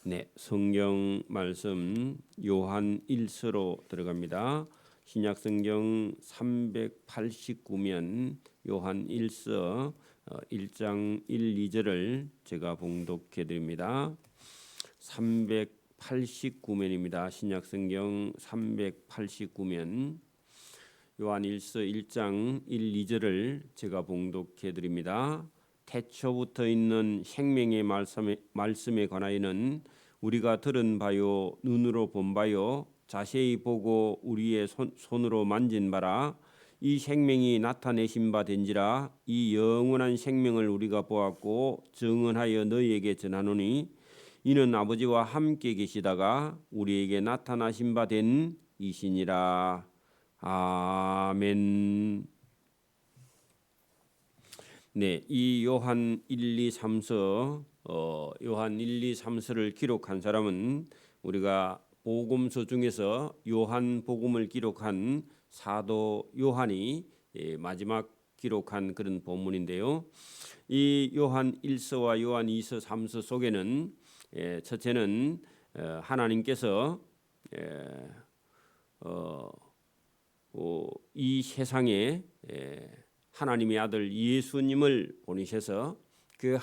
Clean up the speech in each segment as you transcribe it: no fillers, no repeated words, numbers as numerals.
네, 성경 말씀 요한 1서로 들어갑니다. 신약 성경 389면 요한 1서 1장 1, 2절을 제가 봉독해 드립니다. 389면입니다. 신약 성경 389면 요한 1서 1장 1, 2절을 제가 봉독해 드립니다. 태초부터 있는 생명의 말씀에 관하여는 우리가 들은 바요 눈으로 본 바요 자세히 보고 우리의 손으로 만진 바라 이 생명이 나타내신 바 된지라 이 영원한 생명을 우리가 보았고 증언하여 너희에게 전하노니 이는 아버지와 함께 계시다가 우리에게 나타나신 바 된 이시니라. 아멘. 네, 이 요한 1, 2, 3서 요한 1, 2, 3서를 기록한 사람은 우리가 복음서 중에서 요한 복음을 기록한 사도 요한이 마지막 기록한 그런 본문인데요. 이 요한 1서와 요한 2서, 3서 속에는 첫째는 하나님께서 이 세상에 하나님의 아들 예수님을 보내셔서 그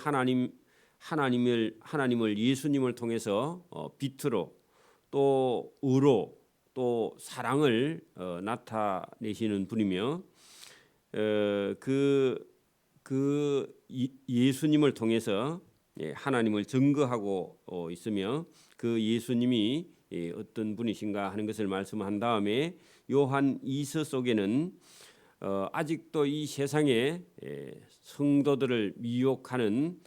하나님을 예수님을 통해서 빛으로 또 의로 또 사랑을 나타내시는 분이며 그 예수님을 통해서 하나님을 증거하고 있으며 그 예수님이 어떤 분이신가 하는 것을 말씀한 다음에 요한 2서 속에는 아직도 이 세상에 성도들을 미혹하는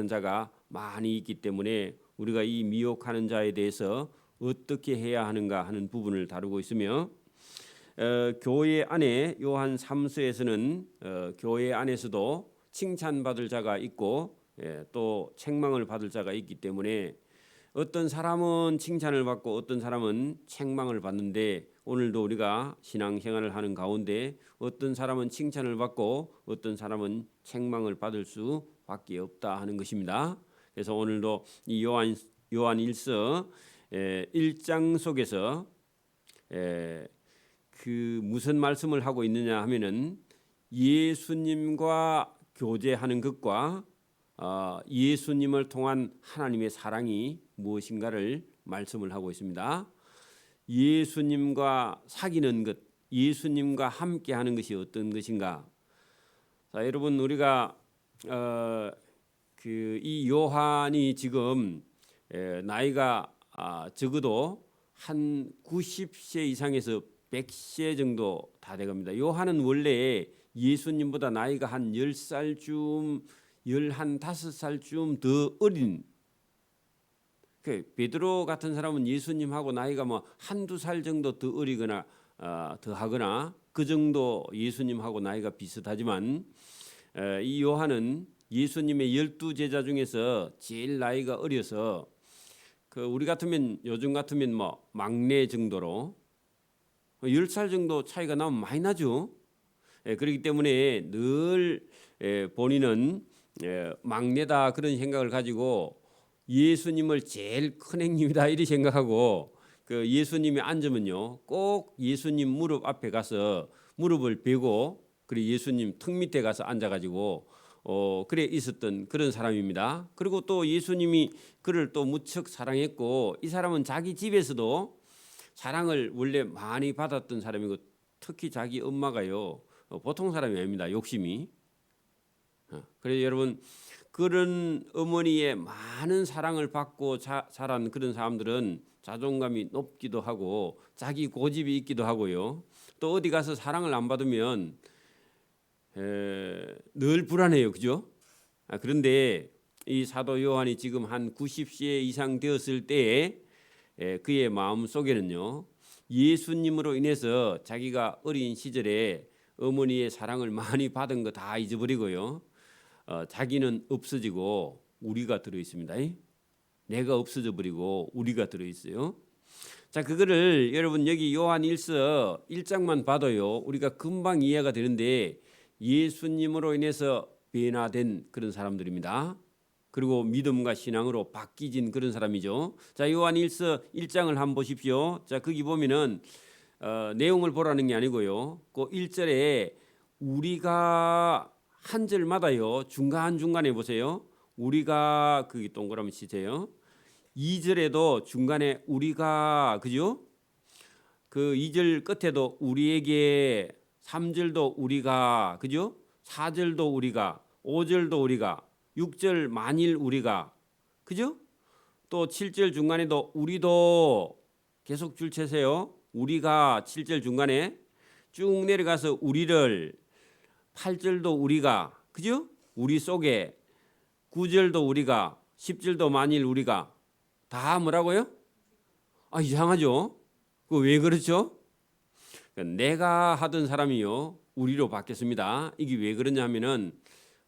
자가 많이 있기 때문에 우리가 이 미혹하는 자에 대해서 어떻게 해야 하는가 하는 부분을 다루고 있으며 교회 안에 요한 3서에서는 교회 안에서도 칭찬받을 자가 있고 또 책망을 받을 자가 있기 때문에 어떤 사람은 칭찬을 받고 어떤 사람은 책망을 받는데 오늘도 우리가 신앙생활을 하는 가운데 어떤 사람은 칭찬을 받고 어떤 사람은 책망을 받을 수밖에 없다 하는 것입니다. 그래서 오늘도 이 요한 1서 1장 속에서 그 무슨 말씀을 하고 있느냐 하면은 예수님과 교제하는 것과 예수님을 통한 하나님의 사랑이 무엇인가를 말씀을 하고 있습니다. 예수님과 사귀는 것, 예수님과 함께하는 것이 어떤 것인가? 자, 여러분 우리가 이 요한이 지금 나이가 적어도 한 90세 이상에서 100세 정도 다 돼갑니다. 요한은 원래 예수님보다 나이가 한 10살쯤 15살쯤 더 어린 베드로 같은 사람은 예수님하고 나이가 뭐 한두 살 정도 더 어리거나 더 하거나 그 정도 예수님하고 나이가 비슷하지만 이 요한은 예수님의 12제자 중에서 제일 나이가 어려서 우리 같으면 요즘 같으면 뭐 막내 정도로 10살 정도 차이가 나면 많이 나죠. 그렇기 때문에 늘 본인은 막내다 그런 생각을 가지고 예수님을 제일 큰 형님이다 이렇게 생각하고 그 예수님이 앉으면요 꼭 예수님 무릎 앞에 가서 무릎을 베고 그리고 예수님 턱 밑에 가서 앉아가지고 그래 있었던 그런 사람입니다. 그리고 또 예수님이 그를 또 무척 사랑했고 이 사람은 자기 집에서도 사랑을 원래 많이 받았던 사람이고 특히 자기 엄마가요 보통 사람이 아닙니다. 욕심이. 그래서 여러분 그런 어머니의 많은 사랑을 받고 자란 그런 사람들은 자존감이 높기도 하고 자기 고집이 있기도 하고요. 또 어디 가서 사랑을 안 받으면 늘 불안해요. 그죠? 그런데 이 사도 요한이 지금 한 90세 이상 되었을 때에 그의 마음 속에는요. 예수님으로 인해서 자기가 어린 시절에 어머니의 사랑을 많이 받은 거 다 잊어버리고요. 자기는 없어지고 우리가 들어 있습니다. 내가 없어져 버리고 우리가 들어 있어요. 자, 그거를 여러분 여기 요한 1서 1장만 봐도요. 우리가 금방 이해가 되는데 예수님으로 인해서 변화된 그런 사람들입니다. 그리고 믿음과 신앙으로 바뀌진 그런 사람이죠. 자, 요한일서 1장을 한번 보십시오. 자, 거기 보면은 내용을 보라는 게 아니고요. 그 1절에 우리가 한 절마다요. 중간중간에 보세요. 우리가 거기 동그라미 치세요. 2절에도 중간에 우리가 그죠? 그 2절 끝에도 우리에게 3절도 우리가 그죠? 4절도 우리가 5절도 우리가 6절 만일 우리가 그죠? 또 7절 중간에도 우리도 계속 줄 채세요. 우리가 7절 중간에 쭉 내려가서 우리를 8절도 우리가 그죠? 우리 속에 9절도 우리가 10절도 만일 우리가 다 뭐라고요? 아, 이상하죠? 그 왜 그렇죠? 내가 하던 사람이요 우리로 바뀌었습니다. 이게 왜 그러냐면은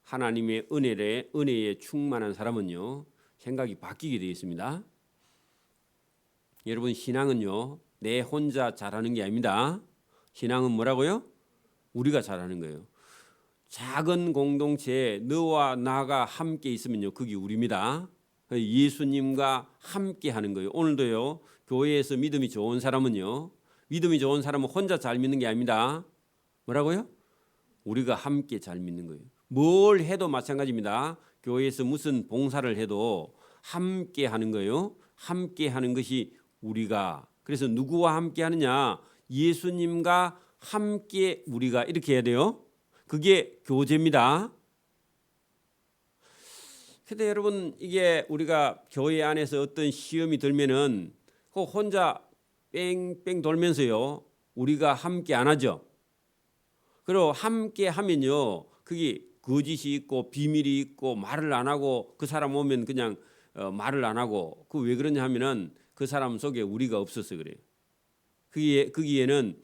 하나님의 은혜에 충만한 사람은요 생각이 바뀌게 되어 있습니다. 여러분 신앙은요 내 혼자 잘하는 게 아닙니다. 신앙은 뭐라고요? 우리가 잘하는 거예요. 작은 공동체에 너와 나가 함께 있으면요 그게 우리입니다. 예수님과 함께 하는 거예요. 오늘도요 교회에서 믿음이 좋은 사람은요 믿음이 좋은 사람은 혼자 잘 믿는 게 아닙니다. 뭐라고요? 우리가 함께 잘 믿는 거예요. 뭘 해도 마찬가지입니다. 교회에서 무슨 봉사를 해도 함께 하는 거예요. 함께 하는 것이 우리가. 그래서 누구와 함께 하느냐? 예수님과 함께 우리가 이렇게 해야 돼요. 그게 교제입니다. 근데 여러분 이게 우리가 교회 안에서 어떤 시험이 들면은 그 혼자 뺑뺑 돌면서요 우리가 함께 안 하죠. 그리고 함께 하면요 그게 거짓이 있고 비밀이 있고 말을 안 하고 그 사람 오면 그냥 말을 안 하고 그 왜 그러냐 하면은 그 사람 속에 우리가 없어서 그래요. 거기에는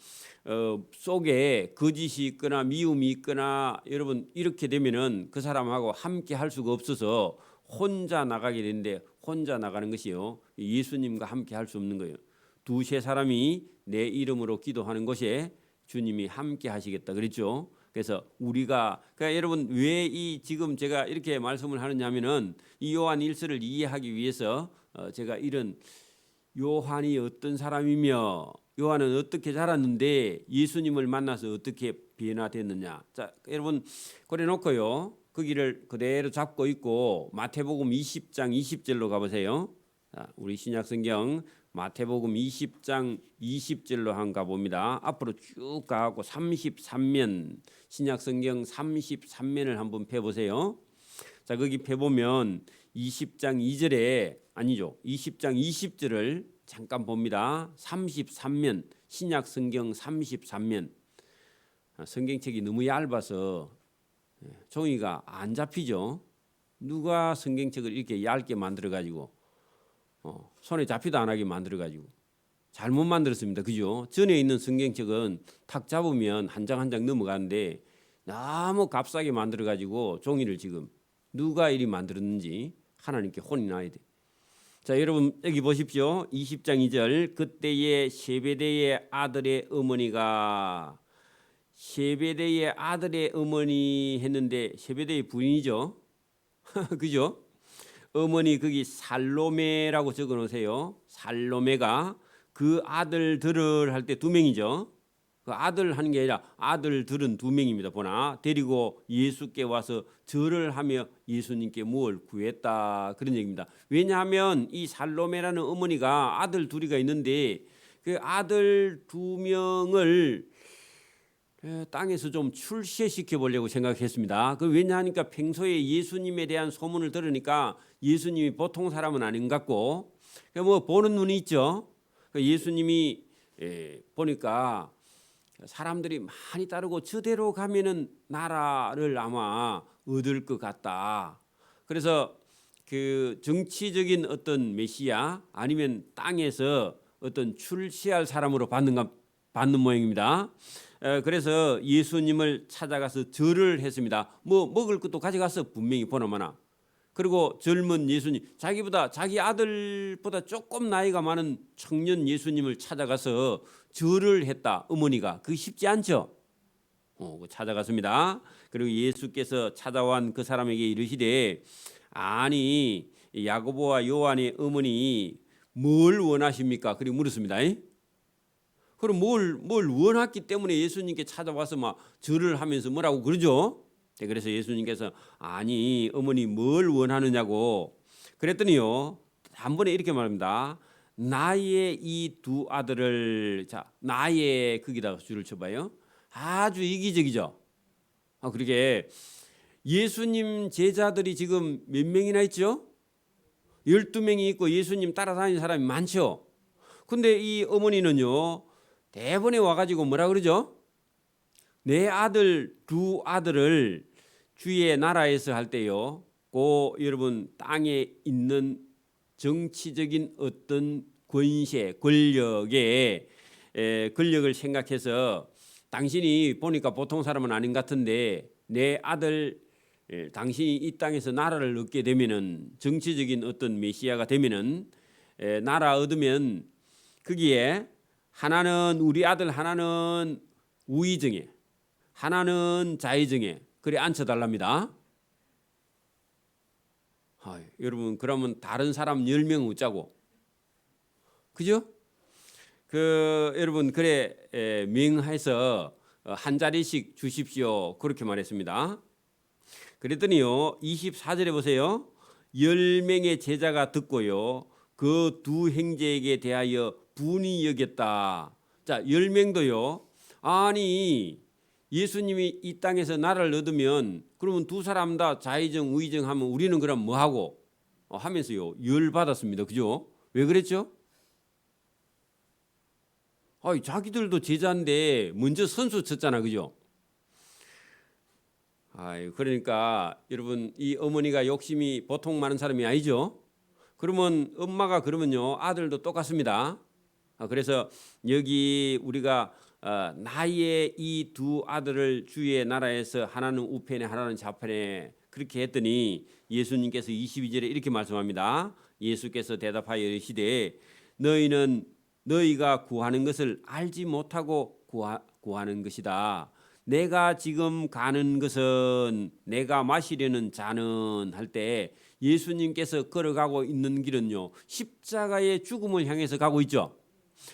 속에 거짓이 있거나 미움이 있거나 여러분 이렇게 되면은 그 사람하고 함께 할 수가 없어서 혼자 나가게 되는데 혼자 나가는 것이요 예수님과 함께 할 수 없는 거예요. 두세 사람이 내 이름으로 기도하는 곳에 주님이 함께 하시겠다 그랬죠. 그래서 우리가 그러니까 여러분 왜 이 지금 제가 이렇게 말씀을 하느냐면은 이 요한 1서를 이해하기 위해서 제가 이런 요한이 어떤 사람이며 요한은 어떻게 자랐는데 예수님을 만나서 어떻게 변화됐느냐. 자, 여러분 그래 놓고요. 거기를 그대로 잡고 있고 마태복음 20장 20절로 가 보세요. 자, 우리 신약성경 마태복음 20장 20절로 한번 가봅니다. 앞으로 쭉 가고 33면 신약성경 33면을 한번 펴보세요. 자 거기 펴보면 20장 2절에 아니죠 20장 20절을 잠깐 봅니다. 33면 신약성경 33면 성경책이 너무 얇아서 종이가 안 잡히죠. 누가 성경책을 이렇게 얇게 만들어 가지고 손에 잡히도 안 하게 만들어 가지고 잘못 만들었습니다. 그죠? 전에 있는 성경책은 탁 잡으면 한 장 한 장 넘어가는데 너무 값싸게 만들어 가지고 종이를 지금 누가 이리 만들었는지 하나님께 혼이 나야 돼. 자, 여러분 여기 보십시오. 20장 2절 그때에 세베대의 아들의 어머니가 세베대의 아들의 어머니 했는데 세베대의 부인이죠. 그죠? 어머니 거기 살로메라고 적어 놓으세요. 살로메가 그 아들들을 할 때 두 명이죠. 그 아들 하는 게 아니라 아들들은 두 명입니다. 보나 데리고 예수께 와서 절을 하며 예수님께 무엇을 구했다 그런 얘기입니다. 왜냐하면 이 살로메라는 어머니가 아들 둘이가 있는데 그 아들 두 명을 땅에서 좀 출세시켜 보려고 생각했습니다. 그 왜냐하니까 평소에 예수님에 대한 소문을 들으니까 예수님이 보통 사람은 아닌 것 같고 뭐 보는 눈이 있죠. 예수님이 보니까 사람들이 많이 따르고 저대로 가면은 나라를 아마 얻을 것 같다. 그래서 그 정치적인 어떤 메시아 아니면 땅에서 어떤 출세할 사람으로 받는 모양입니다. 그래서 예수님을 찾아가서 절을 했습니다. 뭐 먹을 것도 가져가서 분명히 보나마나. 그리고 젊은 예수님, 자기보다 자기 아들보다 조금 나이가 많은 청년 예수님을 찾아가서 절을 했다. 어머니가 그게 쉽지 않죠. 찾아갔습니다. 그리고 예수께서 찾아온 그 사람에게 이르시되 아니 야고보와 요한의 어머니 뭘 원하십니까? 그리고 물었습니다. 그럼 뭘 원했기 때문에 예수님께 찾아와서 막 절을 하면서 뭐라고 그러죠? 그래서 예수님께서 아니 어머니 뭘 원하느냐고 그랬더니요 한 번에 이렇게 말합니다. 나의 이 두 아들을 자 나의 거기다가 줄을 쳐봐요. 아주 이기적이죠. 그렇게 예수님 제자들이 지금 몇 명이나 있죠? 12명이 있고 예수님 따라다니는 사람이 많죠. 근데 이 어머니는요 대번에 와가지고 뭐라 그러죠? 내 아들 두 아들을 주의 나라에서 할 때요 여러분 땅에 있는 정치적인 어떤 권세 권력의 권력을 생각해서 당신이 보니까 보통 사람은 아닌 것 같은데 내 아들 당신이 이 땅에서 나라를 얻게 되면은 정치적인 어떤 메시아가 되면은 나라 얻으면 거기에 하나는 우리 아들 하나는 우의정에 하나는 좌의정에 그래 앉혀달랍니다. 여러분 그러면 다른 사람 10명 어쩌고 그죠? 여러분 그래 명해서 한 자리씩 주십시오 그렇게 말했습니다. 그랬더니요 24절에 보세요. 10명의 제자가 듣고요 그 두 형제에게 대하여 분이 여겼다. 자 10명도요 아니 예수님이 이 땅에서 나라를 얻으면 그러면 두 사람 다 좌의정 우의정 하면 우리는 그럼 뭐하고 하면서요 열받았습니다. 그죠? 왜 그랬죠? 자기들도 제자인데 먼저 선수 쳤잖아. 그죠? 그러니까 여러분 이 어머니가 욕심이 보통 많은 사람이 아니죠. 그러면 엄마가 그러면요 아들도 똑같습니다. 그래서 여기 우리가 나의 이 두 아들을 주의 나라에서 하나는 우편에 하나는 좌편에 그렇게 했더니 예수님께서 22절에 이렇게 말씀합니다. 예수께서 대답하여 이르시되 너희는 너희가 구하는 것을 알지 못하고 구하는 것이다. 내가 지금 가는 것은 내가 마시려는 잔은 할 때 예수님께서 걸어가고 있는 길은요 십자가의 죽음을 향해서 가고 있죠.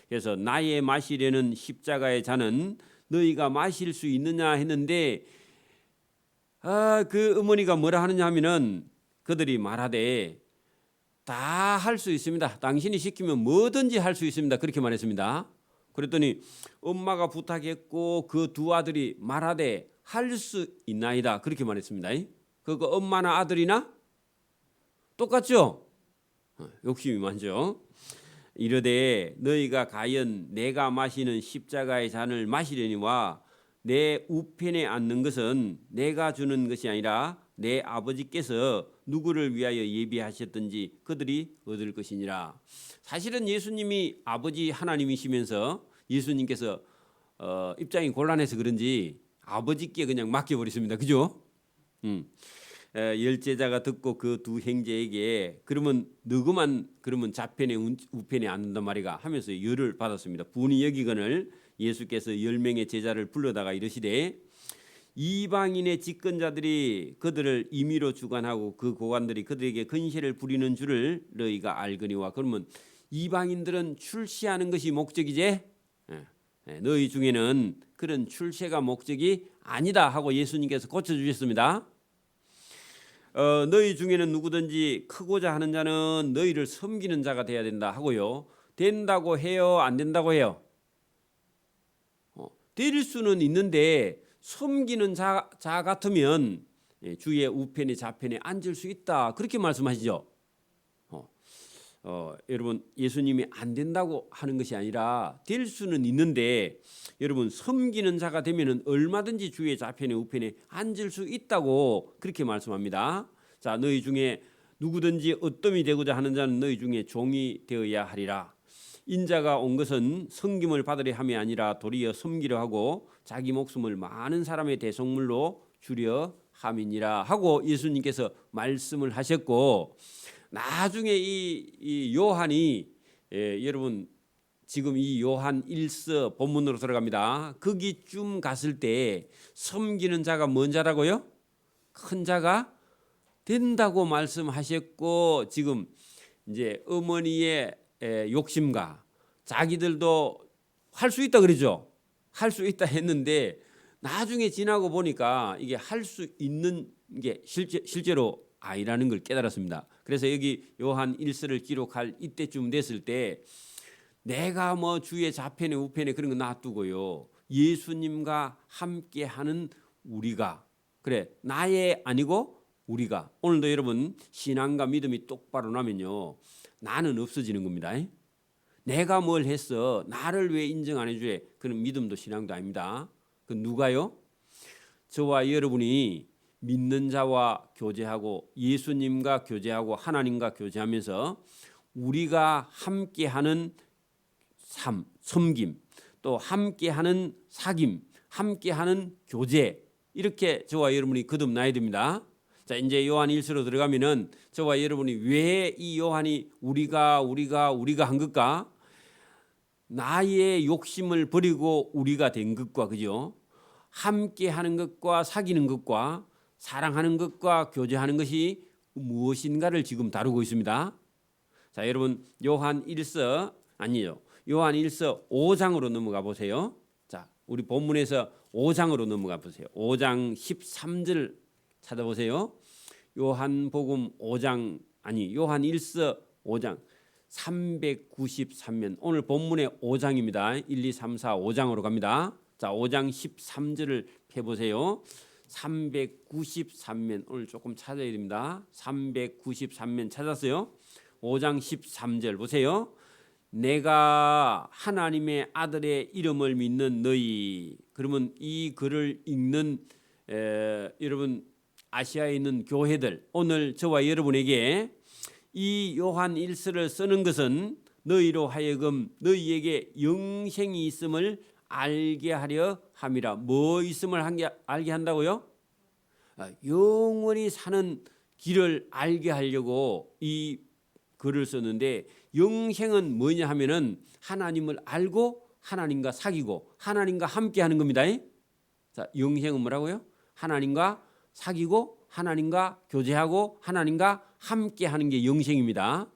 그래서 나의 마시려는 십자가의 잔은 너희가 마실 수 있느냐 했는데 그 어머니가 뭐라 하느냐 하면은 그들이 말하되 다 할 수 있습니다. 당신이 시키면 뭐든지 할 수 있습니다. 그렇게 말했습니다. 그랬더니 엄마가 부탁했고 그 두 아들이 말하되 할 수 있나이다. 그렇게 말했습니다. 그거 엄마나 아들이나 똑같죠? 욕심이 많죠. 이르되 너희가 과연 내가 마시는 십자가의 잔을 마시려니와 내 우편에 앉는 것은 내가 주는 것이 아니라 내 아버지께서 누구를 위하여 예비하셨든지 그들이 얻을 것이니라. 사실은 예수님이 아버지 하나님이시면서 예수님께서 입장이 곤란해서 그런지 아버지께 그냥 맡겨버렸습니다. 그죠? 열제자가 듣고 그 두 형제에게 그러면 너그만 그러면 좌편에 우편에 앉는단 말이가 하면서 열을 받았습니다. 분이 여기거늘 예수께서 10명의 제자를 불러다가 이르시되 이방인의 집권자들이 그들을 임의로 주관하고 그 고관들이 그들에게 근시를 부리는 줄을 너희가 알거니와. 그러면 이방인들은 출세하는 것이 목적이지 너희 중에는 그런 출세가 목적이 아니다 하고 예수님께서 고쳐주셨습니다. 너희 중에는 누구든지 크고자 하는 자는 너희를 섬기는 자가 돼야 된다 하고요. 된다고 해요? 안 된다고 해요? 될 수는 있는데 섬기는 자 같으면 주의 우편에 좌편에 앉을 수 있다. 그렇게 말씀하시죠. 여러분 예수님이 안 된다고 하는 것이 아니라 될 수는 있는데 여러분 섬기는 자가 되면은 얼마든지 주의 좌편에 우편에 앉을 수 있다고 그렇게 말씀합니다. 자 너희 중에 누구든지 어떠함이 되고자 하는 자는 너희 중에 종이 되어야 하리라. 인자가 온 것은 섬김을 받으려 함이 아니라 도리어 섬기려 하고 자기 목숨을 많은 사람의 대속물로 주려 함이니라 하고 예수님께서 말씀을 하셨고 나중에 이 요한이 여러분 지금 이 요한 1서 본문으로 들어갑니다. 거기쯤 갔을 때 섬기는 자가 뭔 자라고요? 큰 자가 된다고 말씀하셨고 지금 이제 어머니의 욕심과 자기들도 할 수 있다 그러죠. 할 수 있다 했는데 나중에 지나고 보니까 이게 할 수 있는 게 실제로 아니라는 걸 깨달았습니다. 그래서 여기 요한 1서를 기록할 이때쯤 됐을 때 내가 뭐 주의 좌편에 우편에 그런 거 놔두고요. 예수님과 함께하는 우리가 그래 나의 아니고 우리가 오늘도 여러분 신앙과 믿음이 똑바로 나면요. 나는 없어지는 겁니다. 내가 뭘 했어? 나를 왜 인정 안 해주래? 그런 믿음도 신앙도 아닙니다. 그 누가요? 저와 여러분이 믿는 자와 교제하고 예수님과 교제하고 하나님과 교제하면서 우리가 함께하는 삶, 섬김, 또 함께하는 사귐, 함께하는 교제 이렇게 저와 여러분이 거듭나야 됩니다. 자 이제 요한 1서로 들어가면은 저와 여러분이 왜 이 요한이 우리가 한 것과 나의 욕심을 버리고 우리가 된 것과 그죠? 함께하는 것과 사귀는 것과 사랑하는 것과 교제하는 것이 무엇인가를 지금 다루고 있습니다. 자 여러분 요한 1서 아니요. 요한 1서 5장으로 넘어가 보세요. 자, 우리 본문에서 5장으로 넘어가 보세요. 5장 13절 찾아보세요. 요한복음 5장 요한 1서 5장 393면 오늘 본문의 5장입니다. 1, 2, 3, 4, 5장으로 갑니다. 자, 5장 13절을 펴보세요. 393면 오늘 조금 찾아야 됩니다. 393면 찾았어요. 5장 13절 보세요. 내가 하나님의 아들의 이름을 믿는 너희. 그러면 이 글을 읽는 여러분 아시아에 있는 교회들 오늘 저와 여러분에게 이 요한 1서를 쓰는 것은 너희로 하여금 너희에게 영생이 있음을 알게 하려 함이라. 뭐 있음을 알게 한다고요? 영원히 사는 길을 알게 하려고 이 글을 썼는데 영생은 뭐냐 하면은 하나님을 알고 하나님과 사귀고 하나님과 함께 하는 겁니다. 자, 영생은 뭐라고요? 하나님과 사귀고 하나님과 교제하고 하나님과 함께 하는 게 영생입니다.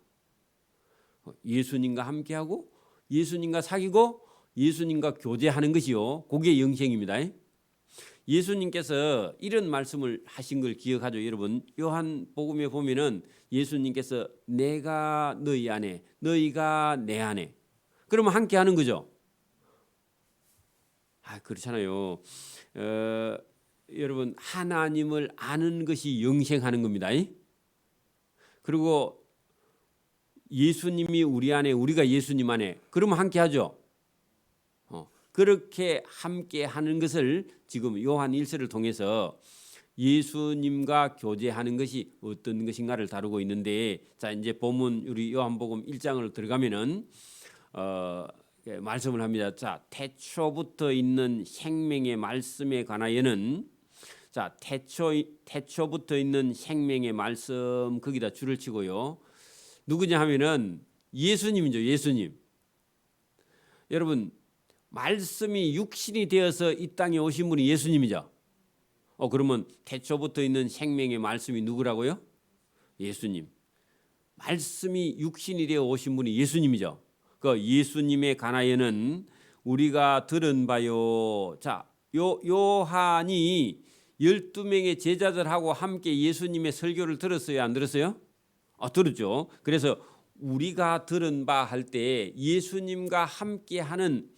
예수님과 함께하고 예수님과 사귀고 예수님과 교제하는 것이요. 그게 영생입니다. 예수님께서 이런 말씀을 하신 걸 기억하죠, 여러분. 요한복음에 보면은 예수님께서 내가 너희 안에, 너희가 내 안에. 그러면 함께 하는 거죠. 그렇잖아요. 여러분 하나님을 아는 것이 영생하는 겁니다. 그리고 예수님이 우리 안에, 우리가 예수님 안에. 그러면 함께 하죠. 그렇게 함께 하는 것을 지금 요한 1서를 통해서 예수님과 교제하는 것이 어떤 것인가를 다루고 있는데, 자 이제 본문 우리 요한복음 1장으로 들어가면은 말씀을 합니다. 자 태초부터 있는 생명의 말씀에 관하여는 자 태초부터 있는 생명의 말씀 거기다 줄을 치고요. 누구냐 하면은 예수님이죠. 예수님. 여러분 말씀이 육신이 되어서 이 땅에 오신 분이 예수님이죠. 그러면 태초부터 있는 생명의 말씀이 누구라고요? 예수님. 말씀이 육신이 되어 오신 분이 예수님이죠. 그 예수님에 관하여는 우리가 들은 바요. 자, 요한이 12명의 제자들하고 함께 예수님의 설교를 들었어요? 안 들었어요? 들었죠. 그래서 우리가 들은 바 할 때 예수님과 함께하는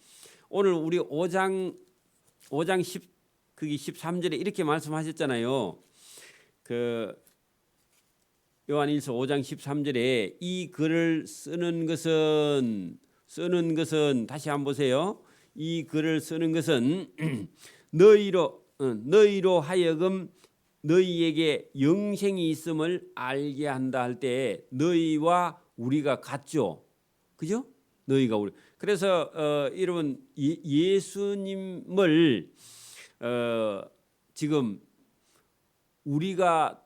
오늘 우리 5장 13절에 이렇게 말씀하셨잖아요. 그 요한 1서 5장 13절에 이 글을 쓰는 것은 다시 한번 보세요. 이 글을 쓰는 것은 너희로 하여금 너희에게 영생이 있음을 알게 한다 할 때 너희와 우리가 같죠. 그죠? 너희가 우리. 그래서 여러분 예수님을 지금 우리가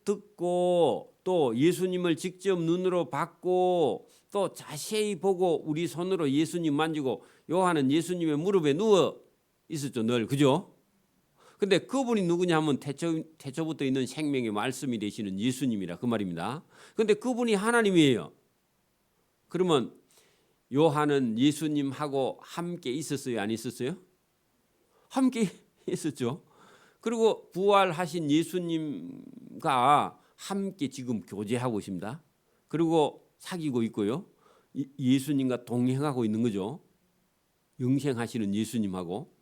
듣고 또 예수님을 직접 눈으로 봤고 또 자세히 보고 우리 손으로 예수님 만지고 요한은 예수님의 무릎에 누워 있었죠. 늘. 그죠? 근데 그분이 누구냐 하면 태초부터 있는 생명의 말씀이 되시는 예수님이라 그 말입니다. 근데 그분이 하나님이에요. 그러면 요한은 예수님하고 함께 있었어요, 안 있었어요? 함께 있었죠. 그리고 부활하신 예수님과 함께 지금 교제하고 있습니다. 그리고 사귀고 있고요. 예수님과 동행하고 있는 거죠. 영생하시는 예수님하고.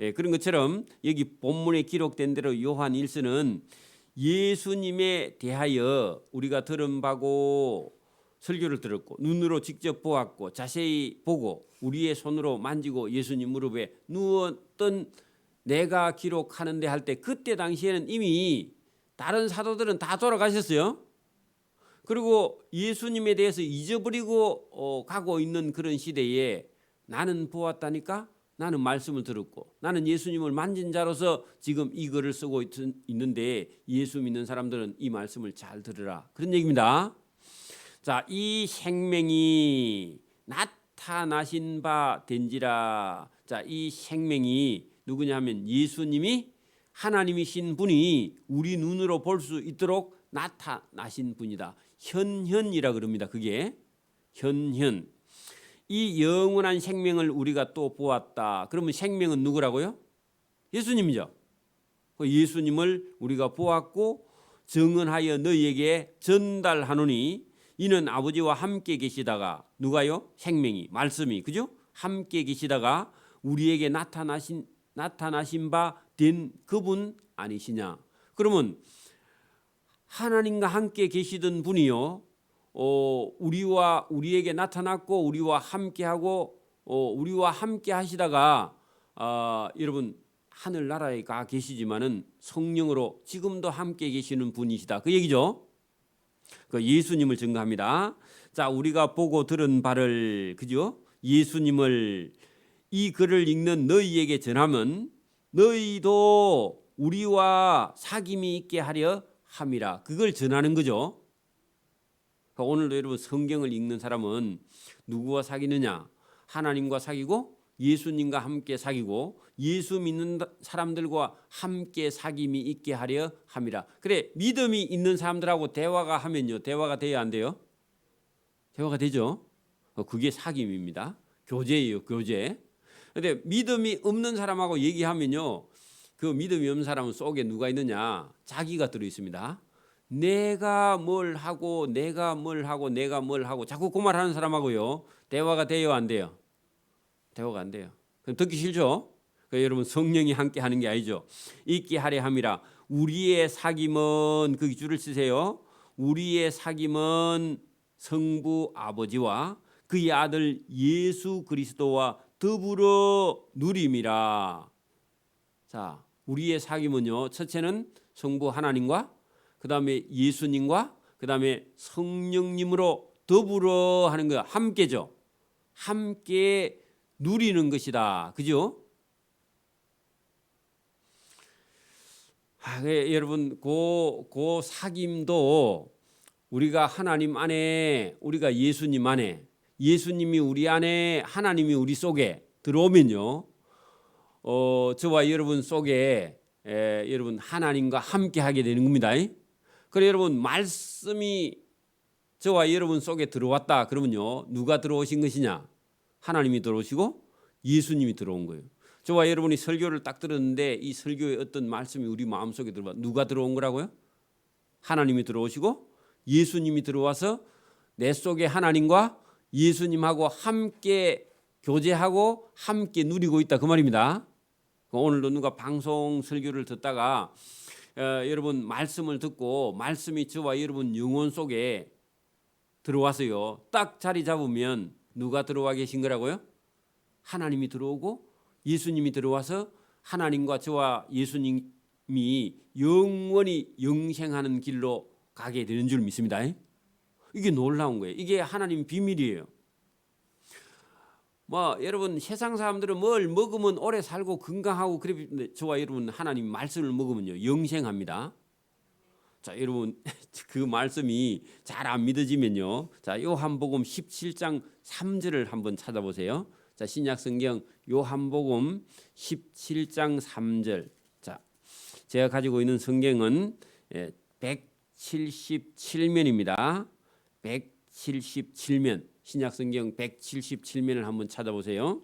예, 그런 것처럼 여기 본문에 기록된 대로 요한 1서는 예수님에 대하여 우리가 들은 바고 설교를 들었고 눈으로 직접 보았고 자세히 보고 우리의 손으로 만지고 예수님 무릎에 누웠던 내가 기록하는데 할 때 그때 당시에는 이미 다른 사도들은 다 돌아가셨어요. 그리고 예수님에 대해서 잊어버리고 가고 있는 그런 시대에 나는 보았다니까, 나는 말씀을 들었고 나는 예수님을 만진 자로서 지금 이 글을 쓰고 있는데 예수 믿는 사람들은 이 말씀을 잘 들으라, 그런 얘기입니다. 자, 이 생명이 나타나신 바 된지라. 자, 이 생명이 누구냐면 예수님이 하나님이신 분이 우리 눈으로 볼 수 있도록 나타나신 분이다. 현현이라 그럽니다. 그게 현현. 이 영원한 생명을 우리가 또 보았다. 그러면 생명은 누구라고요? 예수님이죠. 예수님을 우리가 보았고 증언하여 너희에게 전달하노니 이는 아버지와 함께 계시다가 누가요? 생명이 말씀이 그죠? 함께 계시다가 우리에게 나타나신 바 된 그분 아니시냐? 그러면 하나님과 함께 계시던 분이요, 우리에게 나타났고 우리와 함께하고 우리와 함께 하시다가 여러분 하늘나라에 가 계시지만은 성령으로 지금도 함께 계시는 분이시다, 그 얘기죠. 그 예수님을 증거합니다. 자, 우리가 보고 들은 바를 그죠? 예수님을 이 글을 읽는 너희에게 전하면 너희도 우리와 사귐이 있게 하려 함이라. 그걸 전하는 거죠. 그러니까 오늘도 여러분 성경을 읽는 사람은 누구와 사귀느냐? 하나님과 사귀고 예수님과 함께 사귀고 예수 믿는 사람들과 함께 사귐이 있게 하려 함이라. 그래, 믿음이 있는 사람들하고 대화가 하면요, 대화가 돼야 안 돼요? 대화가 되죠. 그게 사귐입니다. 교제예요, 교제. 근데 믿음이 없는 사람하고 얘기하면요, 그 믿음이 없는 사람 속에 누가 있느냐? 자기가 들어 있습니다. 내가 뭘 하고 내가 뭘 하고 내가 뭘 하고 자꾸 그 말하는 사람하고요 대화가 돼요, 안 돼요? 대화가 안 돼요. 그럼 듣기 싫죠? 그러니까 여러분 성령이 함께 하는 게 아니죠. 있게 하려 함이라. 우리의 사귐은 그 줄을 쓰세요. 우리의 사귐은 성부 아버지와 그의 아들 예수 그리스도와 더불어 누림이라. 자, 우리의 사귐은요, 첫째는 성부 하나님과 그 다음에 예수님과 그 다음에 성령님으로 더불어 하는 거야. 함께죠. 함께 누리는 것이다. 그죠? 여러분 그 사귐도 우리가 하나님 안에, 우리가 예수님 안에, 예수님이 우리 안에, 하나님이 우리 속에 들어오면요, 저와 여러분 속에 여러분 하나님과 함께 하게 되는 겁니다. 그래, 여러분 말씀이 저와 여러분 속에 들어왔다 그러면요, 누가 들어오신 것이냐? 하나님이 들어오시고 예수님이 들어온 거예요. 저와 여러분이 설교를 딱 들었는데 이 설교의 어떤 말씀이 우리 마음속에 들어와, 누가 들어온 거라고요? 하나님이 들어오시고 예수님이 들어와서 내 속에 하나님과 예수님하고 함께 교제하고 함께 누리고 있다, 그 말입니다. 오늘도 누가 방송 설교를 듣다가 여러분 말씀을 듣고 말씀이 저와 여러분 영혼 속에 들어와서요, 딱 자리 잡으면 누가 들어와 계신 거라고요? 하나님이 들어오고 예수님이 들어와서 하나님과 저와 예수님이 영원히 영생하는 길로 가게 되는 줄 믿습니다. 이게 놀라운 거예요. 이게 하나님 비밀이에요. 여러분 세상 사람들은 뭘 먹으면 오래 살고 건강하고 그래, 저와 여러분 하나님 말씀을 먹으면요 영생합니다. 자, 여러분 그 말씀이 잘 안 믿어지면요, 자, 요한복음 17장 3절을 한번 찾아보세요. 자, 신약 성경 요한복음 17장 3절. 자, 제가 가지고 있는 성경은 177면입니다. 177면, 신약 성경 177면을 한번 찾아보세요.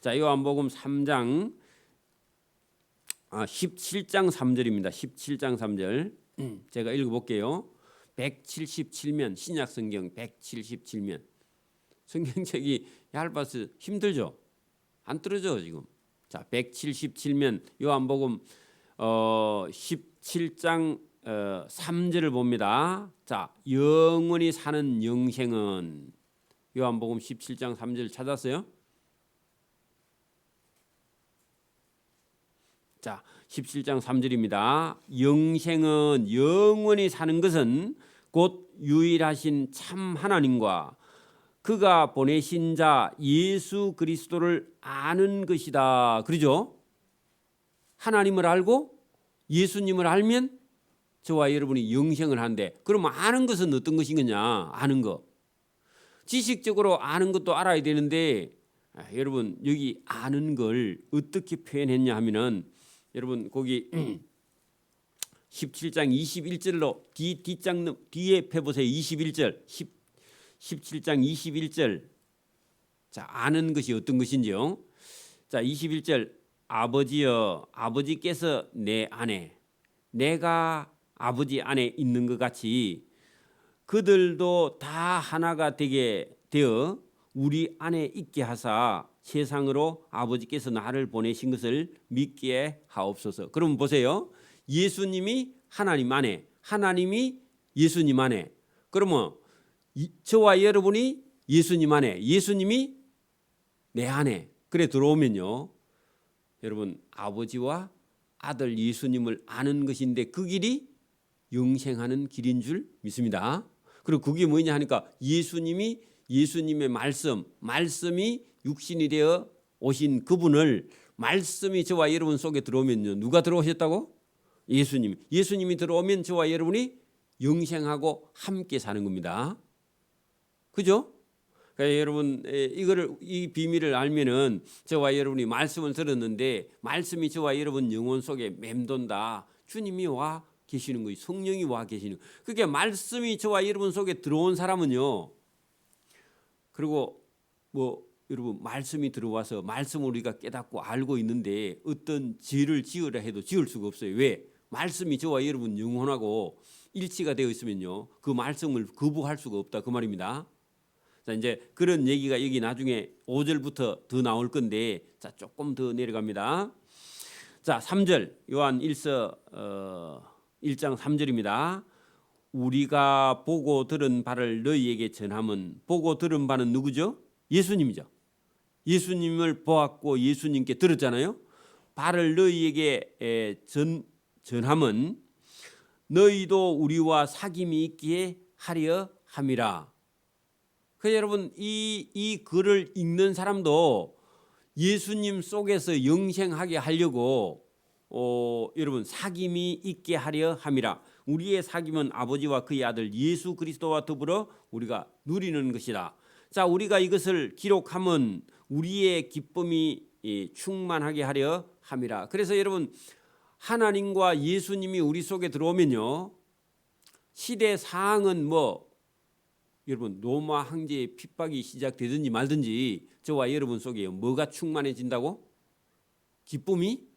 자, 요한복음 3장 17장 3절입니다. 17장 3절. 제가 읽어볼게요. 177면, 신약 성경 177면. 성경책이 얇아서 힘들죠? 안 떨어져 지금. 자, 177면 요한복음 17장 3절을 봅니다. 자, 영원히 사는 영생은, 요한복음 17장 3절 찾았어요? 자, 17장 3절입니다. 영생은, 영원히 사는 것은 곧 유일하신 참 하나님과 그가 보내신 자 예수 그리스도를 아는 것이다. 그러죠? 하나님을 알고 예수님을 알면 저와 여러분이 영생을 한대. 그럼 아는 것은 어떤 것이냐? 아는 것. 지식적으로 아는 것도 알아야 되는데, 여러분 여기 아는 걸 어떻게 표현했냐 하면은, 여러분 거기 17장 21절로 뒷장 뒤에 펴보세요. 21절 17장 21절. 자, 아는 것이 어떤 것인지요. 자, 21절. 아버지여, 아버지께서 내 안에, 내가 아버지 안에 있는 것 같이 그들도 다 하나가 되게 되어 우리 안에 있게 하사 세상으로 아버지께서 나를 보내신 것을 믿게 하옵소서. 그럼 보세요. 예수님이 하나님 안에, 하나님이 예수님 안에. 그러면 저와 여러분이 예수님 안에, 예수님이 내 안에 그래 들어오면요, 여러분 아버지와 아들 예수님을 아는 것인데 그 길이 영생하는 길인 줄 믿습니다. 그리고 그게 뭐냐 하니까 예수님이, 예수님의 말씀이 육신이 되어 오신 그분을, 말씀이 저와 여러분 속에 들어오면요, 누가 들어오셨다고? 예수님이 들어오면 저와 여러분이 영생하고 함께 사는 겁니다. 그죠? 그러니까 여러분 이 비밀을 알면은 저와 여러분이 말씀을 들었는데 말씀이 저와 여러분 영혼 속에 맴돈다. 주님이 와 계시는 거예요. 성령이 와 계시는 거예요. 그게 말씀이 저와 여러분 속에 들어온 사람은요. 그리고 여러분 말씀이 들어와서 말씀을 우리가 깨닫고 알고 있는데 어떤 죄를 지으라 해도 지을 수가 없어요. 왜? 말씀이 저와 여러분 영혼하고 일치가 되어 있으면요, 그 말씀을 거부할 수가 없다 그 말입니다. 자, 이제 그런 얘기가 여기 나중에 5절부터 더 나올 건데, 자, 조금 더 내려갑니다. 자, 3절 요한 1서 1장 3절입니다. 우리가 보고 들은 바를 너희에게 전함은, 보고 들은 바는 누구죠? 예수님이죠. 예수님을 보았고 예수님께 들었잖아요. 바를 너희에게 전함은 너희도 우리와 사귐이 있기에 하려 함이라. 그래서 여러분 이 글을 읽는 사람도 예수님 속에서 영생하게 하려고 여러분 사귐이 있게 하려 함이라. 우리의 사귐은 아버지와 그의 아들 예수 그리스도와 더불어 우리가 누리는 것이다. 자, 우리가 이것을 기록하면 우리의 기쁨이 충만하게 하려 함이라. 그래서 여러분 하나님과 예수님이 우리 속에 들어오면요, 시대 사항은 여러분 로마 황제의 핍박이 시작되든지 말든지 저와 여러분 속에 뭐가 충만해진다고? 기쁨이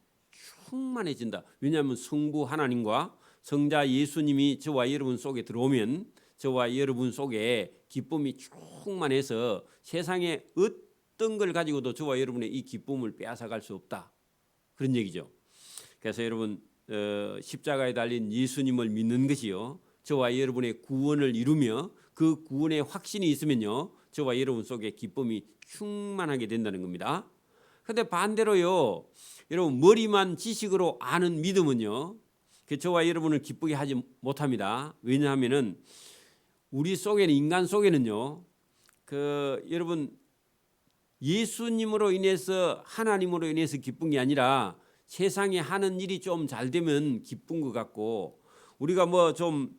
충만해진다. 왜냐하면 성부 하나님과 성자 예수님이 저와 여러분 속에 들어오면 저와 여러분 속에 기쁨이 충만해서 세상에 어떤 걸 가지고도 저와 여러분의 이 기쁨을 빼앗아갈 수 없다. 그런 얘기죠. 그래서 여러분 십자가에 달린 예수님을 믿는 것이요, 저와 여러분의 구원을 이루며 그 구원의 확신이 있으면요, 저와 여러분 속에 기쁨이 충만하게 된다는 겁니다. 그런데 반대로요, 여러분 머리만 지식으로 아는 믿음은요, 저와 여러분을 기쁘게 하지 못합니다. 왜냐하면은 우리 속에는, 인간 속에는요, 여러분 예수님으로 인해서, 하나님으로 인해서 기쁜 게 아니라 세상에 하는 일이 좀 잘 되면 기쁜 것 같고, 우리가 좀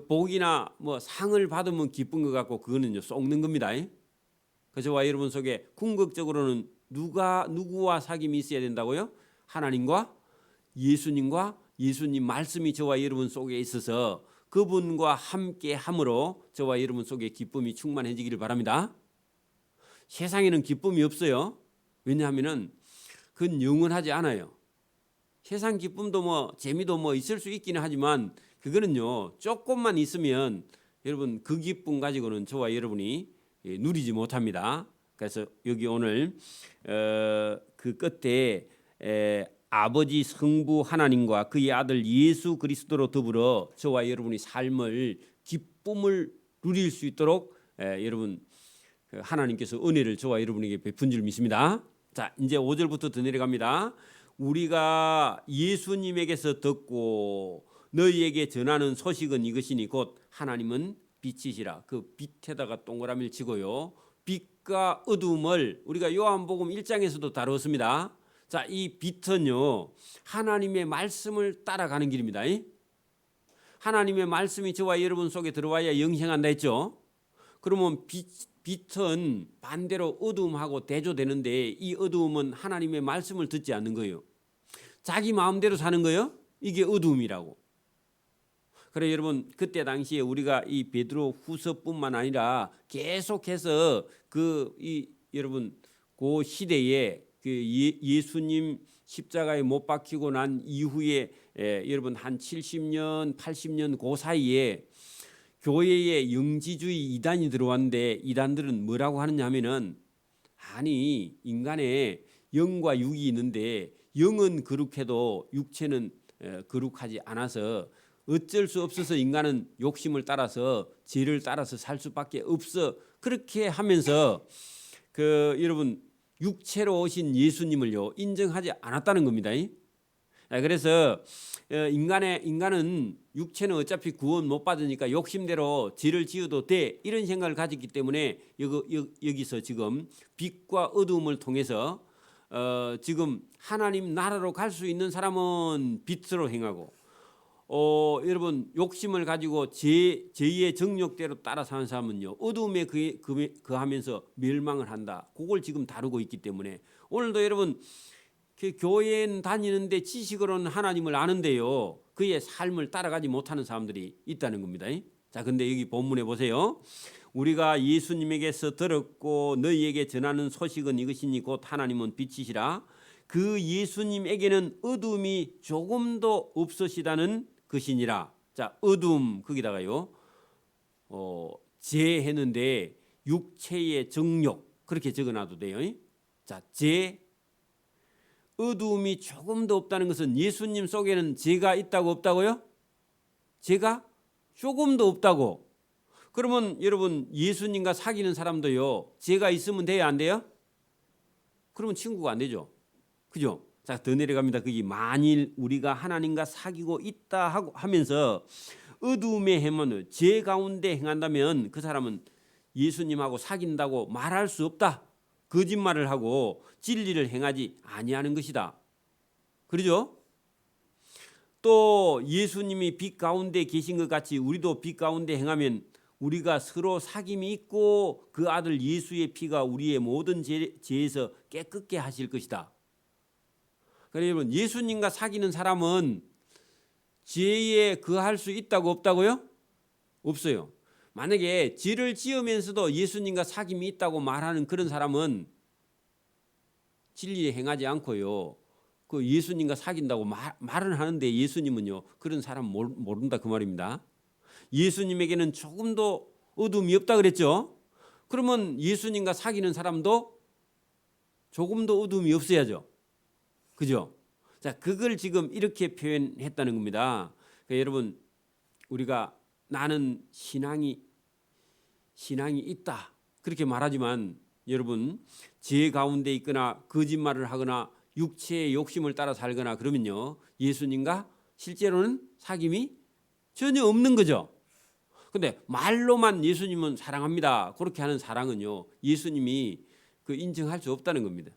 복이나 상을 받으면 기쁜 것 같고, 그거는요 속는 겁니다. 그래서 저와 여러분 속에 궁극적으로는 누구와 사귐이 있어야 된다고요? 하나님과 예수님과 예수님 말씀이 저와 여러분 속에 있어서 그분과 함께 함으로 저와 여러분 속에 기쁨이 충만해지기를 바랍니다. 세상에는 기쁨이 없어요. 왜냐하면은 그건 영원하지 않아요. 세상 기쁨도 뭐 재미도 뭐 있을 수 있기는 하지만 그거는요 조금만 있으면 여러분 그 기쁨 가지고는 저와 여러분이 누리지 못합니다. 그래서 여기 오늘 그 끝에 아버지 성부 하나님과 그의 아들 예수 그리스도로 더불어 저와 여러분이 삶을 기쁨을 누릴 수 있도록 여러분 하나님께서 은혜를 저와 여러분에게 베푼 줄 믿습니다. 자, 이제 5절부터 더 내려갑니다. 우리가 예수님에게서 듣고 너희에게 전하는 소식은 이것이니 곧 하나님은 빛이시라. 그 빛에다가 동그라미를 치고요. 빛과 어둠을 우리가 요한복음 1장에서도 다루었습니다. 자, 이 빛은요 하나님의 말씀을 따라가는 길입니다. 하나님의 말씀이 저와 여러분 속에 들어와야 영생한다 했죠. 그러면 빛은 반대로 어두움하고 대조되는데 이 어두움은 하나님의 말씀을 듣지 않는 거예요. 자기 마음대로 사는 거예요. 이게 어두움이라고. 그래 여러분 그때 당시에 우리가 이 베드로 후서뿐만 아니라 계속해서 여러분 그 시대에 그 예수님 십자가에 못 박히고 난 이후에 여러분 한 70년, 80년 그 사이에 교회에 영지주의 이단이 들어왔는데 이단들은 뭐라고 하느냐 하면은 아니 인간의 영과 육이 있는데 영은 거룩해도 육체는 거룩하지 않아서 어쩔 수 없어서 인간은 욕심을 따라서 죄를 따라서 살 수밖에 없어. 그렇게 하면서 여러분 육체로 오신 예수님을요 인정하지 않았다는 겁니다. 그래서 인간은 육체는 어차피 구원 못 받으니까 욕심대로 죄를 지어도 돼 이런 생각을 가졌기 때문에 여기서 지금 빛과 어두움을 통해서 지금 하나님 나라로 갈 수 있는 사람은 빛으로 행하고 여러분 욕심을 가지고 죄의 정욕대로 따라 사는 사람은요 어두움에 거하면서 멸망을 한다. 그걸 지금 다루고 있기 때문에 오늘도 여러분 교회에 다니는데 지식으로는 하나님을 아는데요 그의 삶을 따라가지 못하는 사람들이 있다는 겁니다. 자, 근데 여기 본문에 보세요. 우리가 예수님에게서 들었고 너희에게 전하는 소식은 이것이니 곧 하나님은 빛이시라. 그 예수님에게는 어둠이 조금도 없으시다는 것이니라. 자, 어둠 거기다가요 죄 했는데 육체의 정욕 그렇게 적어놔도 돼요. 자, 죄 어두움이 조금도 없다는 것은 예수님 속에는 죄가 있다고 없다고요? 죄가 조금도 없다고. 그러면 여러분 예수님과 사귀는 사람도요 죄가 있으면 돼요 안 돼요? 그러면 친구가 안 되죠. 그죠? 자, 더 내려갑니다. 거기 만일 우리가 하나님과 사귀고 있다 하고 하면서 어두움에 행하는 죄 가운데 행한다면 그 사람은 예수님하고 사귄다고 말할 수 없다. 거짓말을 하고 진리를 행하지 아니하는 것이다. 그러죠? 또 예수님이 빛 가운데 계신 것 같이 우리도 빛 가운데 행하면 우리가 서로 사귐이 있고 그 아들 예수의 피가 우리의 모든 죄에서 깨끗게 하실 것이다. 그래서 여러분 예수님과 사귀는 사람은 죄에 거할 수 있다고 없다고요? 없어요. 만약에 죄를 지으면서도 예수님과 사귐이 있다고 말하는 그런 사람은 진리에 행하지 않고요. 그 예수님과 사귄다고 말은 하는데 예수님은요 그런 사람 모른다 그 말입니다. 예수님에게는 조금도 어둠이 없다 그랬죠. 그러면 예수님과 사귀는 사람도 조금도 어둠이 없어야죠. 그죠? 자, 그걸 지금 이렇게 표현했다는 겁니다. 그러니까 여러분 우리가 나는 신앙이 있다 그렇게 말하지만 여러분 죄 가운데 있거나 거짓말을 하거나 육체의 욕심을 따라 살거나 그러면요 예수님과 실제로는 사귐이 전혀 없는 거죠. 근데 말로만 예수님은 사랑합니다 그렇게 하는 사랑은요 예수님이 인정할 수 없다는 겁니다.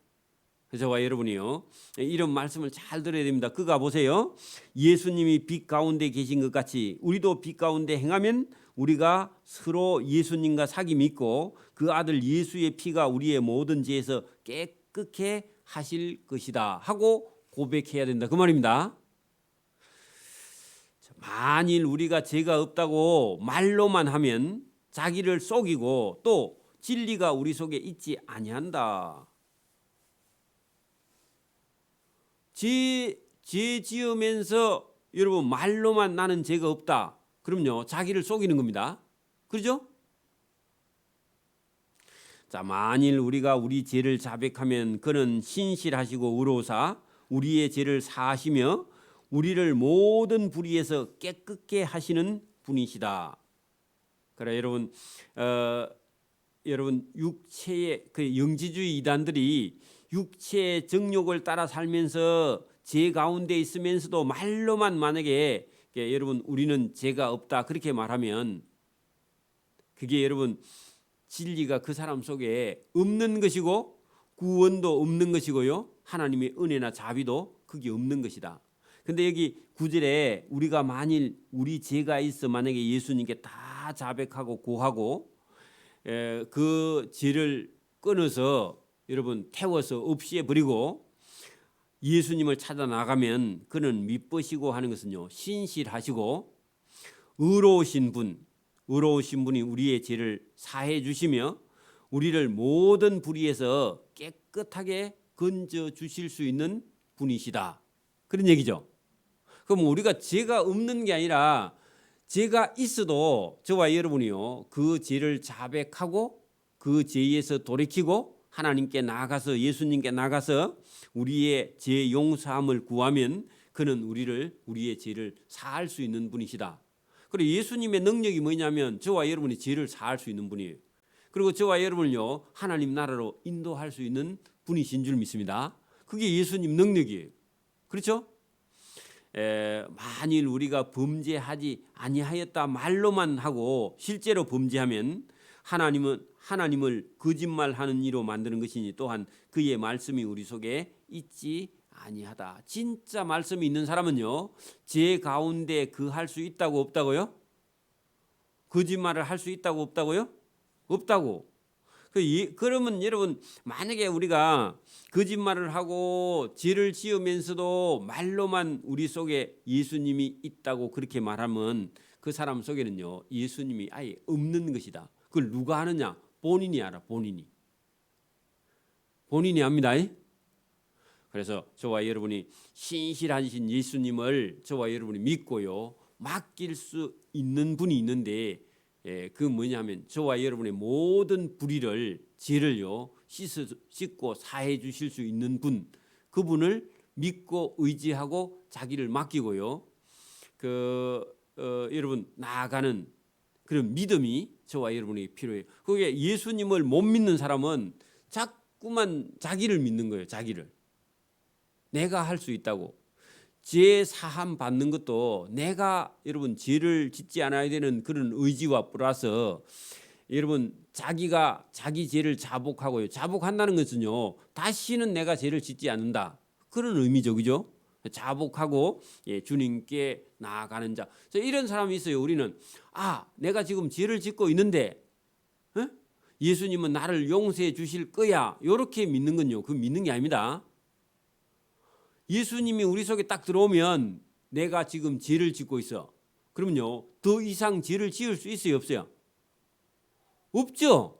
그래서 저와 여러분이요 이런 말씀을 잘 들어야 됩니다. 그가 보세요. 예수님이 빛 가운데 계신 것 같이 우리도 빛 가운데 행하면 우리가 서로 예수님과 사귐이 있고 그 아들 예수의 피가 우리의 모든 죄에서 깨끗게 하실 것이다 하고 고백해야 된다 그 말입니다. 만일 우리가 죄가 없다고 말로만 하면 자기를 속이고 또 진리가 우리 속에 있지 아니한다. 죄 지으면서 여러분 말로만 나는 죄가 없다. 그럼요, 자기를 속이는 겁니다. 그렇죠? 자, 만일 우리가 우리 죄를 자백하면 그는 신실하시고 의로우사 우리의 죄를 사하시며 우리를 모든 불의에서 깨끗게 하시는 분이시다. 그래 여러분 육체의 그 영지주의 이단들이 육체의 정욕을 따라 살면서 죄 가운데 있으면서도 말로만 만약에 여러분 우리는 죄가 없다 그렇게 말하면 그게 여러분 진리가 그 사람 속에 없는 것이고 구원도 없는 것이고요. 하나님의 은혜나 자비도 그게 없는 것이다. 근데 여기 9절에 우리가 만일 우리 죄가 있어 만약에 예수님께 다 자백하고 고하고 그 죄를 끊어서 여러분 태워서 없이해 버리고 예수님을 찾아 나가면 그는 미쁘시고 하는 것은요 신실하시고 의로우신 분이 우리의 죄를 사해 주시며 우리를 모든 불의에서 깨끗하게 건져 주실 수 있는 분이시다. 그런 얘기죠. 그럼 우리가 죄가 없는 게 아니라 죄가 있어도 저와 여러분이요 그 죄를 자백하고 그 죄에서 돌이키고 하나님께 나가서 예수님께 나가서 우리의 죄 용서함을 구하면 그는 우리의 죄를 사할 수 있는 분이시다. 그리고 예수님의 능력이 뭐냐면 저와 여러분이 죄를 사할 수 있는 분이에요. 그리고 저와 여러분을요 하나님 나라로 인도할 수 있는 분이신 줄 믿습니다. 그게 예수님 능력이에요. 그렇죠? 만일 우리가 범죄하지 아니하였다 말로만 하고 실제로 범죄하면 하나님을 거짓말하는 이로 만드는 것이니 또한 그의 말씀이 우리 속에 있지 아니하다. 진짜 말씀이 있는 사람은요 죄 가운데 할 수 있다고 없다고요? 거짓말을 할 수 있다고 없다고요? 없다고. 그러면 여러분 만약에 우리가 거짓말을 하고 죄를 지으면서도 말로만 우리 속에 예수님이 있다고 그렇게 말하면 그 사람 속에는요 예수님이 아예 없는 것이다. 그걸 누가 아느냐? 본인이 알아. 본인이 압니다. 그래서 저와 여러분이 신실하신 예수님을 저와 여러분이 믿고요 맡길 수 있는 분이 있는데 그 뭐냐면 저와 여러분의 모든 불의를 죄를요 씻고 사해 주실 수 있는 분, 그분을 믿고 의지하고 자기를 맡기고요 여러분 나아가는 그런 믿음이 저와 여러분이 필요해요. 그게 예수님을 못 믿는 사람은 자꾸만 자기를 믿는 거예요. 자기를 내가 할 수 있다고. 죄 사함 받는 것도 내가 여러분 죄를 짓지 않아야 되는 그런 의지와 플러스 여러분 자기가 자기 죄를 자복하고요. 자복한다는 것은요 다시는 내가 죄를 짓지 않는다 그런 의미죠. 그죠? 자복하고 주님께 나아가는 자. 이런 사람이 있어요. 우리는 내가 지금 죄를 짓고 있는데 예수님은 나를 용서해 주실 거야 이렇게 믿는 건요 그 믿는 게 아닙니다. 예수님이 우리 속에 딱 들어오면 내가 지금 죄를 짓고 있어. 그러면요 더 이상 죄를 지을 수 있어요 없어요? 없죠.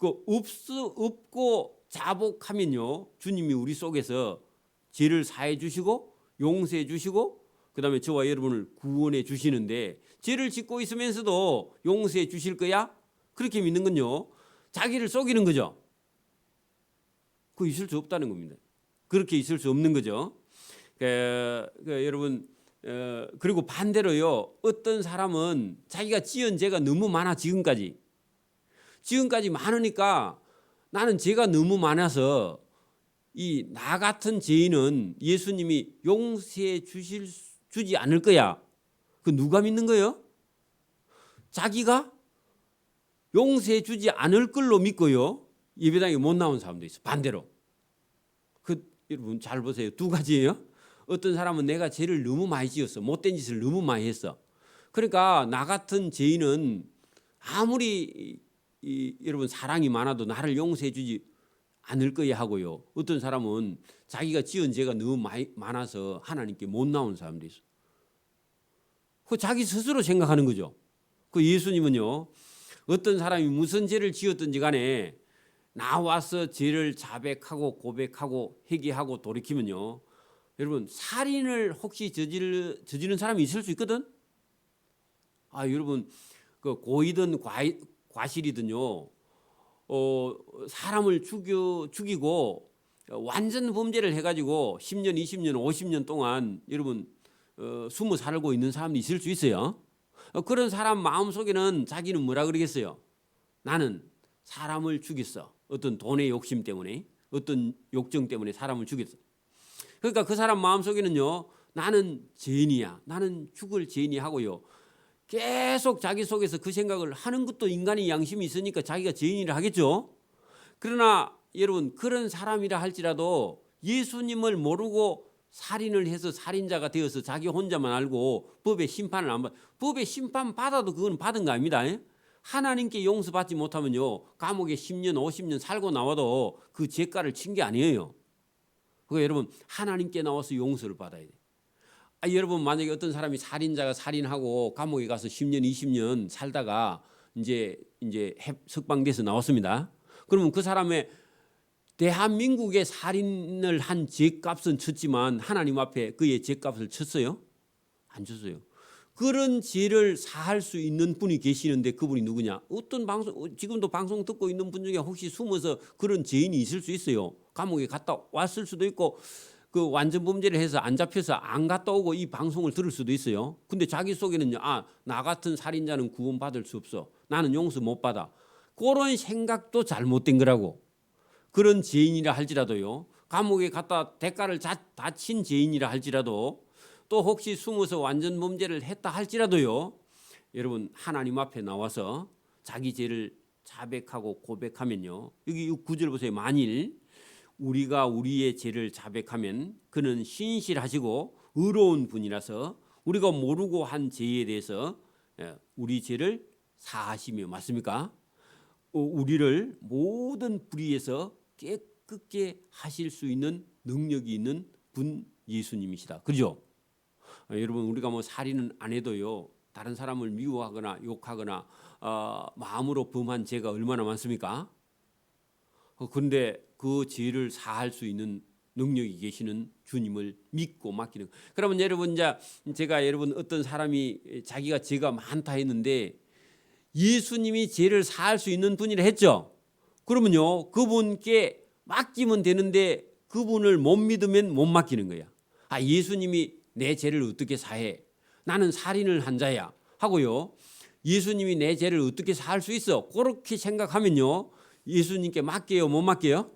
없고 자복하면요 주님이 우리 속에서 죄를 사해 주시고 용서해 주시고 그다음에 저와 여러분을 구원해 주시는데 죄를 짓고 있으면서도 용서해 주실 거야? 그렇게 믿는 건요 자기를 속이는 거죠. 그거 있을 수 없다는 겁니다. 그렇게 있을 수 없는 거죠. 여러분 그리고 반대로요 어떤 사람은 자기가 지은 죄가 너무 많아 지금까지 많으니까 나는 죄가 너무 많아서 나 같은 죄인은 예수님이 용서해 주지 않을 거야. 그 누가 믿는 거예요? 자기가 용서해 주지 않을 걸로 믿고요 예배당에 못 나온 사람도 있어. 반대로 여러분 잘 보세요. 두 가지예요. 어떤 사람은 내가 죄를 너무 많이 지었어. 못된 짓을 너무 많이 했어. 그러니까 나 같은 죄인은 아무리 여러분 사랑이 많아도 나를 용서해 주지 않을 거야 하고요. 어떤 사람은 자기가 지은 죄가 너무 많아서 하나님께 못 나온 사람도 있어. 그 자기 스스로 생각하는 거죠. 그 예수님은요, 어떤 사람이 무슨 죄를 지었든지 간에 나와서 죄를 자백하고 고백하고 회개하고 돌이키면요, 여러분 살인을 혹시 저지른 사람이 있을 수 있거든. 여러분 그 고의든 과실이든요, 사람을 죽이고 완전 범죄를 해가지고 10년, 20년, 50년 동안 여러분 숨어 살고 있는 사람도 있을 수 있어요. 그런 사람 마음속에는 자기는 뭐라 그러겠어요? 나는 사람을 죽였어. 어떤 돈의 욕심 때문에, 어떤 욕정 때문에 사람을 죽였어. 그러니까 그 사람 마음속에는요, 나는 죄인이야, 나는 죽을 죄인이 하고요, 계속 자기 속에서 그 생각을 하는 것도 인간의 양심이 있으니까 자기가 죄인이라 하겠죠. 그러나 여러분 그런 사람이라 할지라도 예수님을 모르고 살인을 해서 살인자가 되어서 자기 혼자만 알고 법의 심판을 안 받. 법의 심판 받아도 그건 받은 거 아닙니다. 하나님께 용서받지 못하면요, 감옥에 10년 50년 살고 나와도 그 죄가를 친 게 아니에요. 그러니까 여러분 하나님께 나와서 용서를 받아야 돼요. 여러분 만약에 어떤 사람이 살인자가 살인하고 감옥에 가서 10년 20년 살다가 이제 석방돼서 나왔습니다. 그러면 그 사람의 대한민국의 살인을 한 죄값은 쳤지만 하나님 앞에 그의 죄값을 쳤어요? 안 쳤어요. 그런 죄를 사할 수 있는 분이 계시는데 그분이 누구냐? 어떤 지금도 방송 듣고 있는 분 중에 혹시 숨어서 그런 죄인이 있을 수 있어요. 감옥에 갔다 왔을 수도 있고 그 완전 범죄를 해서 안 잡혀서 안 갔다 오고 이 방송을 들을 수도 있어요. 근데 자기 속에는요, 나 같은 살인자는 구원받을 수 없어, 나는 용서 못 받아, 그런 생각도 잘못된 거라고. 그런 죄인이라 할지라도요, 감옥에 갔다 대가를 다 친 죄인이라 할지라도, 또 혹시 숨어서 완전 범죄를 했다 할지라도요, 여러분 하나님 앞에 나와서 자기 죄를 자백하고 고백하면요, 여기 9절 보세요. 만일 우리가 우리의 죄를 자백하면 그는 신실하시고 의로운 분이라서 우리가 모르고 한 죄에 대해서 우리 죄를 사하시며, 맞습니까? 우리를 모든 불의에서 깨끗게 하실 수 있는 능력이 있는 분 예수님이시다. 그렇죠? 여러분 우리가 뭐 살인은 안 해도요, 다른 사람을 미워하거나 욕하거나 마음으로 범한 죄가 얼마나 많습니까? 그런데 그 죄를 사할 수 있는 능력이 계시는 주님을 믿고 맡기는. 그러면 여러분 제가 여러분 어떤 사람이 자기가 죄가 많다 했는데 예수님이 죄를 사할 수 있는 분이라 했죠. 그러면요 그분께 맡기면 되는데 그분을 못 믿으면 못 맡기는 거야. 예수님이 내 죄를 어떻게 사해? 나는 살인을 한 자야 하고요, 예수님이 내 죄를 어떻게 사할 수 있어? 그렇게 생각하면요 예수님께 맡겨요, 못 맡겨요?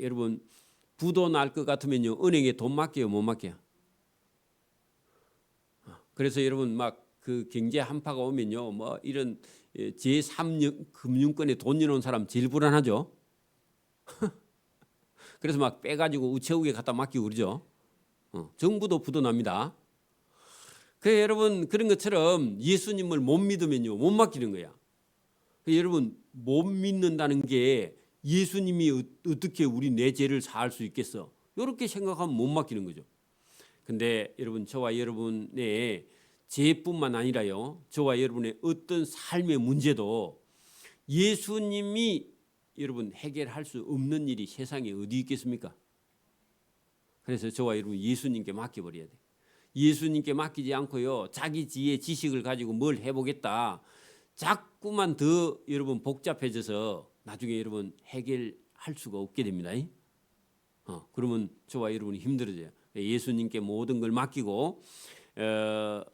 여러분 부도 날 것 같으면요 은행에 돈 맡겨요, 못 맡겨요? 그래서 여러분 막 그 경제 한파가 오면요, 뭐 이런 제3 금융권에 돈 넣어놓은 사람 제일 불안하죠. 그래서 막 빼가지고 우체국에 갖다 맡기고 그러죠. 정부도 부도 납니다. 그래서 여러분 그런 것처럼 예수님을 못 믿으면요 못 맡기는 거야. 여러분 못 믿는다는 게 예수님이 어떻게 우리 내 죄를 사할 수 있겠어? 이렇게 생각하면 못 맡기는 거죠. 근데 여러분 저와 여러분의 죄뿐만 아니라요, 저와 여러분의 어떤 삶의 문제도 예수님이 여러분 해결할 수 없는 일이 세상에 어디 있겠습니까? 그래서 저와 여러분 예수님께 맡겨버려야 돼. 예수님께 맡기지 않고요 자기 지혜 지식을 가지고 뭘 해보겠다, 자꾸만 더 여러분 복잡해져서 나중에 여러분 해결할 수가 없게 됩니다. 그러면 저와 여러분이 힘들어져요. 예수님께 모든 걸 맡기고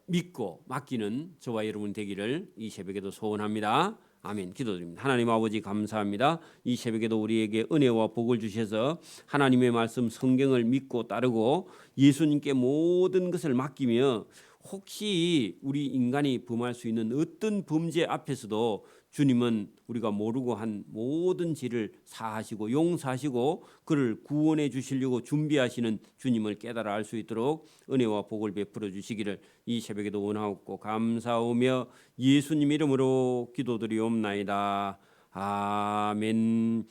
믿고 맡기는 저와 여러분 되기를 이 새벽에도 소원합니다. 아멘. 기도드립니다. 하나님 아버지 감사합니다. 이 새벽에도 우리에게 은혜와 복을 주셔서 하나님의 말씀 성경을 믿고 따르고 예수님께 모든 것을 맡기며 혹시 우리 인간이 범할 수 있는 어떤 범죄 앞에서도 주님은 우리가 모르고 한 모든 죄를 사하시고 용서하시고 그를 구원해 주시려고 준비하시는 주님을 깨달아 알 수 있도록 은혜와 복을 베풀어 주시기를 이 새벽에도 원하옵고 감사하며 예수님 이름으로 기도드리옵나이다. 아멘.